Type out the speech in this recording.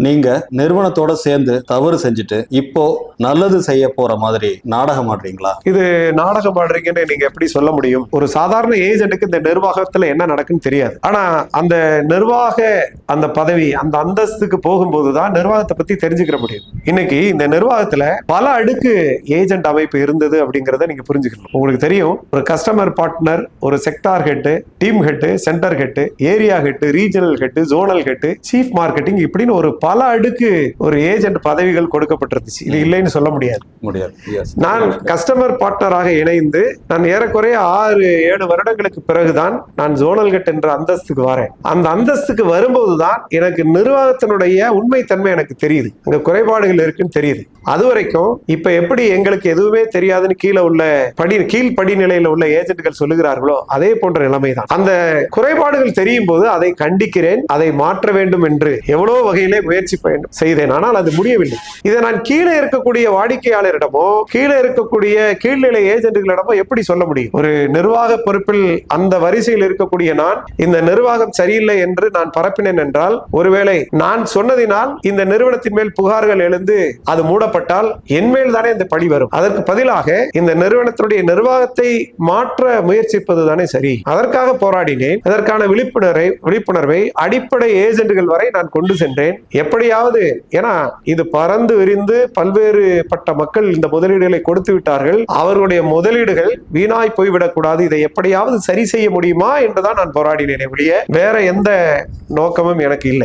நீங்க நிறுவனத்தோட சேர்ந்து தவறு செஞ்சுட்டு இப்போ நல்லது செய்ய போற மாதிரி நாடகம் ஆடுறீங்களா? இது நாடகம் ஆடுறீங்கன்னு நீங்க எப்படி சொல்ல முடியும்? ஒரு சாதாரண ஏஜென்ட்டுக்கு இந்த நிர்வாகத்துல என்ன நடக்குன்னு தெரியாது. ஆனா அந்த நிர்வாக அந்த பதவி அந்த அந்தஸ்துக்கு போகும்போதுதான் நிர்வாகத்தை பத்தி தெரிஞ்சுக்கிற முடியும். இன்னைக்கு இந்த நிர்வாகத்துல பல அடுக்கு ஏஜென்ட் அமைப்பு இருந்தது அப்படிங்கறத நீங்க புரிஞ்சுக்கணும். உங்களுக்கு தெரியும், ஒரு கஸ்டமர் பார்ட்னர், ஒரு sector head, team head, centre head, area head, regional head, zonal head, chief marketing, இப்படின்னு ஒரு பல அடுக்கு ஒரு ஏஜென்ட் பதவிகள் கொடுக்கப்பட்டிருந்துச்சு. இது இல்லைன்னு சொல்ல முடியாது. நான் கஸ்டமர் பார்ட்னராக இணைந்து நான் ஏறக்குறைய 6-7 வருடங்களுக்கு பிறகுதான் நான் ஜோனல் ஹெட் என்ற அந்தஸ்துக்கு வரேன். அந்த அந்தஸ்துக்கு வரும்போதுதான் எனக்கு நிர்வாகத்தினுடைய உண்மை தன்மை எனக்கு தெரியுது, அங்க குறைபாடுகள் இருக்குன்னு தெரியுது. அது வரைக்கும் இப்ப எப்படி எங்களுக்கு எதுவுமே தெரியாதுன்னு கீழே உள்ள கீழ் படிநிலையில உள்ள ஏஜென்ட்கள் சொல்லுகிறார்களோ அதே போன்ற நிலைமைதான். அந்த குறைபாடுகள் தெரியும் போது அதை கண்டிக்கிறேன், அதை மாற்ற வேண்டும் என்று எவ்வளவு வகையிலே முயற்சி செய்தேன். ஆனால் அது முடியவில்லை. இதை நான் கீழே இருக்கக்கூடிய வாடிக்கையாளரிடமோ கீழே இருக்கக்கூடிய கீழ்நிலை ஏஜென்ட்களிடமோ எப்படி சொல்ல முடியும்? ஒரு நிர்வாக பொறுப்பில் அந்த வரிசையில் இருக்கக்கூடிய நான் இந்த நிர்வாகம் சரியில்லை என்று நான் பரப்பினேன் என்றால், ஒருவேளை நான் சொன்னதினால் இந்த நிறுவனத்தின் மேல் புகார்கள் எழுந்து அது மூடப்பட்டால் என் மேல் தானே இந்த பழி வரும். அதற்கு பதிலாக இந்த நிறுவனத்தினுடைய நிர்வாகத்தை மாற்ற முயற்சிப்பது தானே சரி. அதற்காக போராடினேன். அதற்கான விழிப்புணர்வை அடிப்படை ஏஜென்ட்கள் வரை நான் கொண்டு சென்றேன். எப்படியாவது, ஏன்னா இது பறந்து விரிந்து பல்வேறு பட்ட மக்கள் இந்த முதலீடுகளை கொடுத்து விட்டார்கள். அவர்களுடைய முதலீடுகள் வீணாய் போய்விடக் கூடாது. இதை எப்படியாவது சரி செய்ய முடியுமா என்றுதான் நான் போராடினேன். வேற எந்த நோக்கமும் எனக்கு இல்லை.